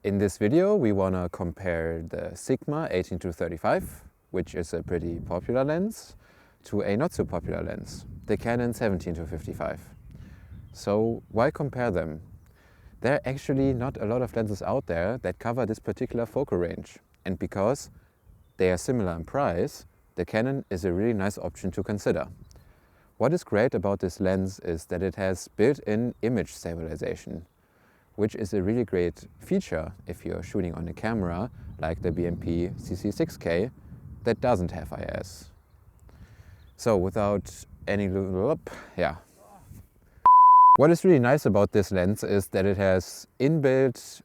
In this video we want to compare the Sigma 18-35, which is a pretty popular lens, to a not so popular lens, the Canon 17-55. So why compare them? There are actually not a lot of lenses out there that cover this particular focal range, and because they are similar in price, the Canon is a really nice option to consider. What is great about this lens is that it has built-in image stabilization, which is a really great feature if you're shooting on a camera like the BMPCC6K that doesn't have IS. So without any What is really nice about this lens is that it has inbuilt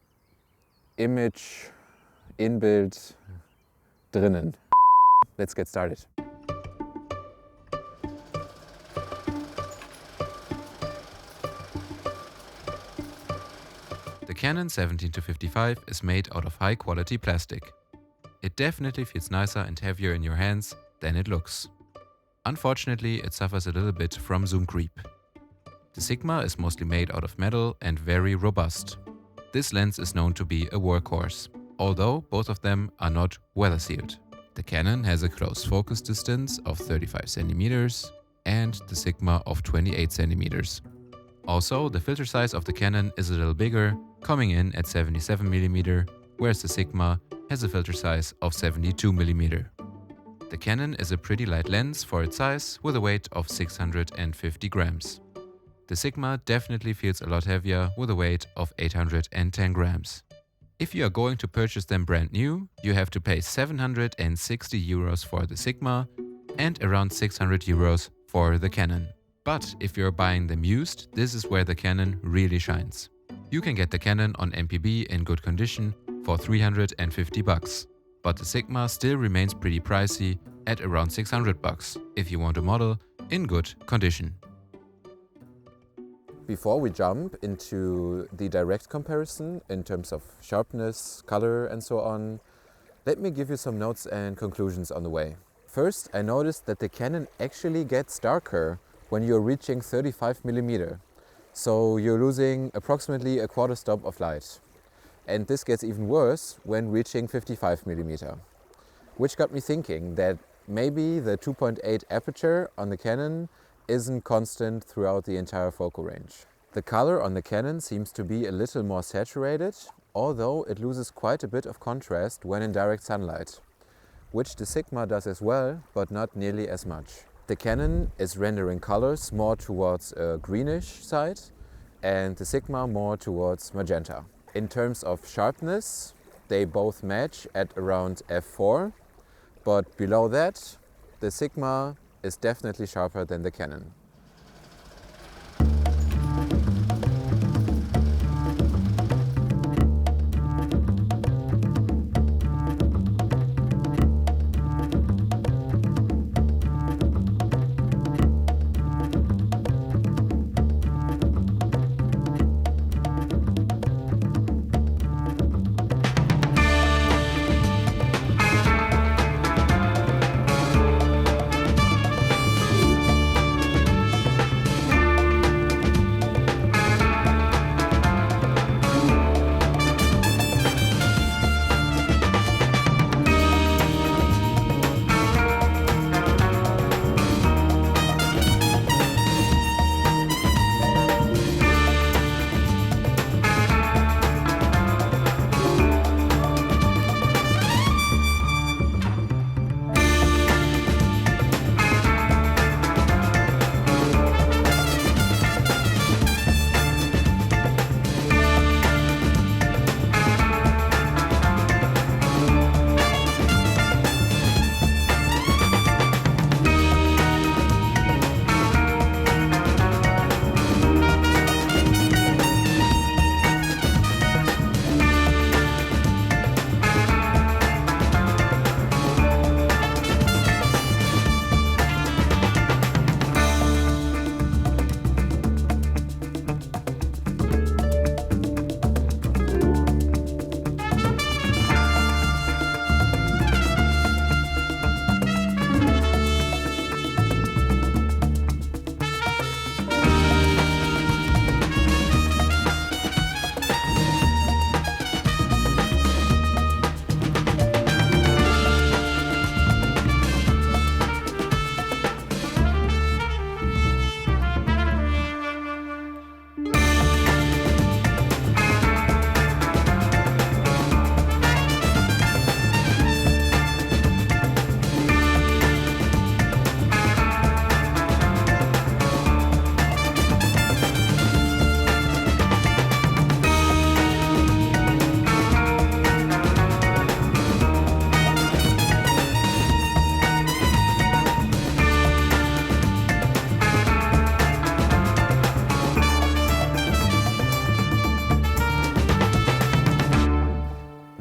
image drinnen. Let's get started. The Canon 17-55 is made out of high quality plastic. It definitely feels nicer and heavier in your hands than it looks. Unfortunately, it suffers a little bit from zoom creep. The Sigma is mostly made out of metal and very robust. This lens is known to be a workhorse, although both of them are not weather sealed. The Canon has a close focus distance of 35 cm and the Sigma of 28 cm. Also, the filter size of the Canon is a little bigger, coming in at 77 mm, whereas the Sigma has a filter size of 72 mm. The Canon is a pretty light lens for its size with a weight of 650 grams. The Sigma definitely feels a lot heavier with a weight of 810 grams. If you are going to purchase them brand new, you have to pay 760 euros for the Sigma and around 600 euros for the Canon. But if you're buying them used, this is where the Canon really shines. You can get the Canon on MPB in good condition for 350 bucks. But the Sigma still remains pretty pricey at around 600 bucks if you want a model in good condition. Before we jump into the direct comparison in terms of sharpness, color and so on, let me give you some notes and conclusions on the way. First, I noticed that the Canon actually gets darker when you're reaching 35 mm. So you're losing approximately a quarter stop of light. And this gets even worse when reaching 55 mm. Which got me thinking that maybe the 2.8 aperture on the Canon isn't constant throughout the entire focal range. The color on the Canon seems to be a little more saturated, although it loses quite a bit of contrast when in direct sunlight, which the Sigma does as well, but not nearly as much. The Canon is rendering colors more towards a greenish side and the Sigma more towards magenta. In terms of sharpness, they both match at around f4, but below that, the Sigma is definitely sharper than the Canon.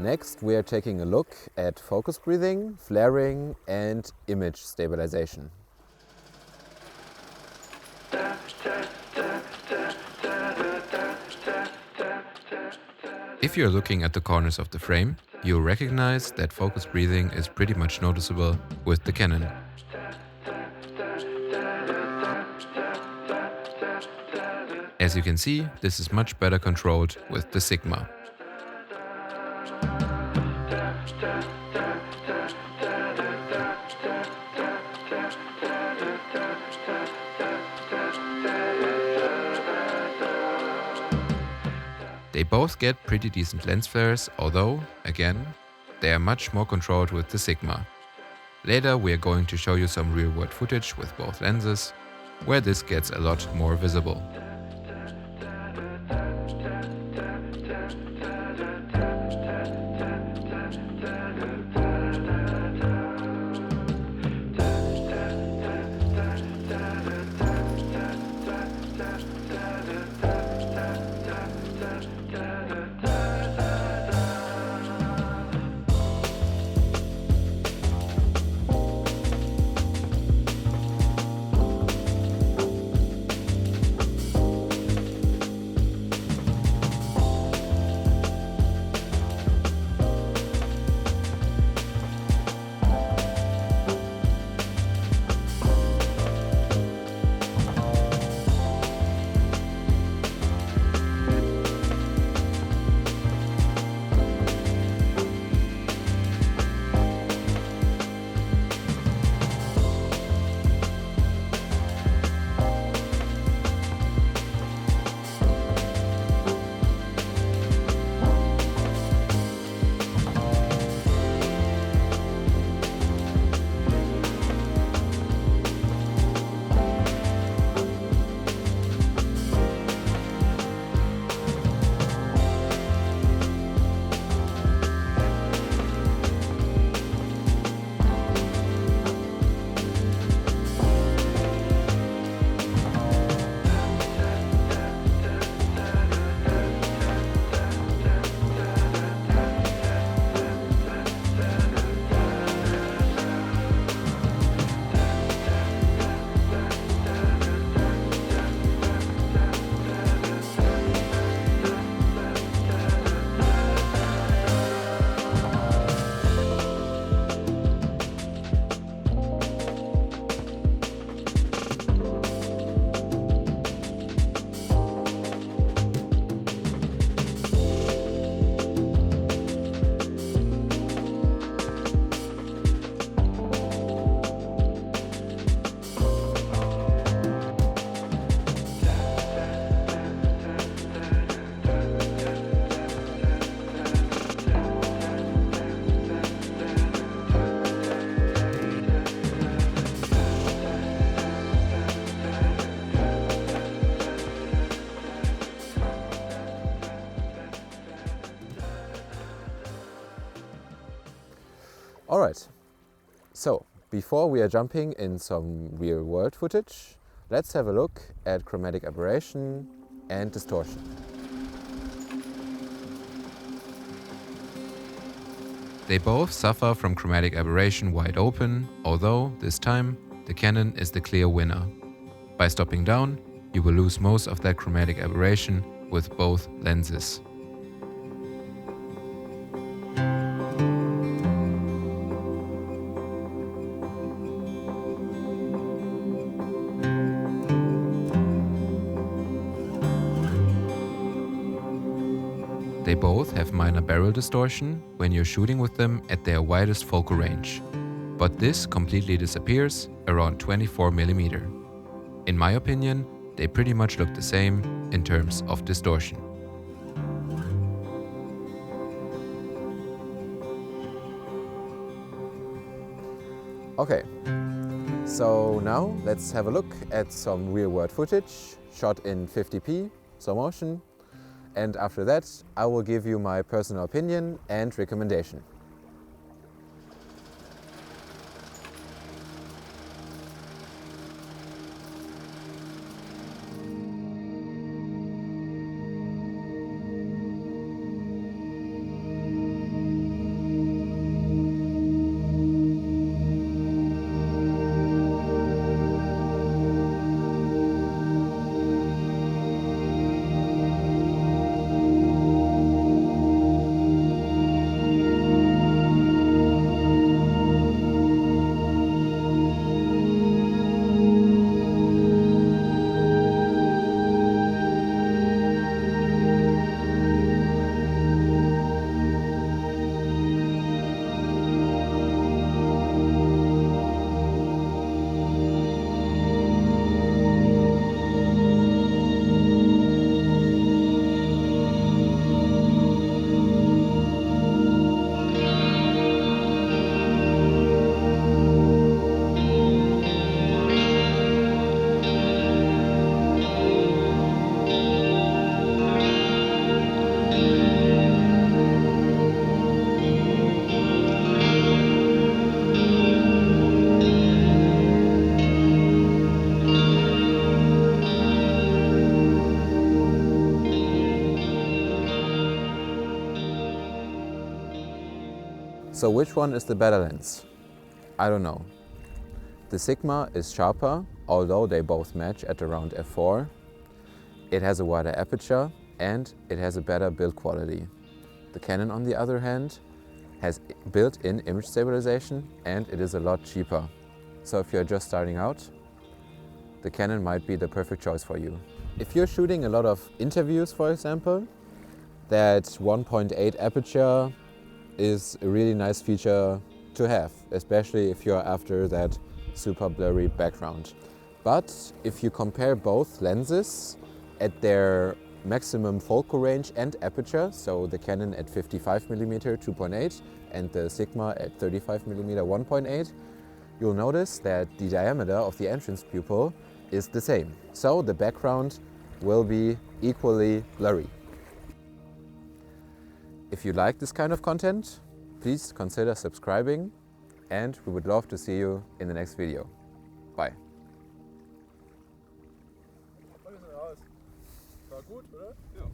Next, we are taking a look at focus breathing, flaring and image stabilization. If you're looking at the corners of the frame, you'll recognize that focus breathing is pretty much noticeable with the Canon. As you can see, this is much better controlled with the Sigma. They both get pretty decent lens flares, although, again, they are much more controlled with the Sigma. Later we are going to show you some real-world footage with both lenses, where this gets a lot more visible. Alright, so before we are jumping in some real world footage, let's have a look at chromatic aberration and distortion. They both suffer from chromatic aberration wide open, although this time the Canon is the clear winner. By stopping down, you will lose most of that chromatic aberration with both lenses. They both have minor barrel distortion when you're shooting with them at their widest focal range, but this completely disappears around 24mm. In my opinion, they pretty much look the same in terms of distortion. Okay, so now let's have a look at some real world footage shot in 50p, slow motion. And after that, I will give you my personal opinion and recommendation. So which one is the better lens? I don't know. The Sigma is sharper, although they both match at around f4. It has a wider aperture and it has a better build quality. The Canon, on the other hand, has built-in image stabilization and it is a lot cheaper. So if you're just starting out, the Canon might be the perfect choice for you. If you're shooting a lot of interviews, for example, that 1.8 aperture is a really nice feature to have, especially if you're after that super blurry background. But if you compare both lenses at their maximum focal range and aperture, so the Canon at 55mm 2.8 and the Sigma at 35mm 1.8, you'll notice that the diameter of the entrance pupil is the same. So the background will be equally blurry. If you like this kind of content, please consider subscribing and we would love to see you in the next video. Bye. War gut, oder? Ja.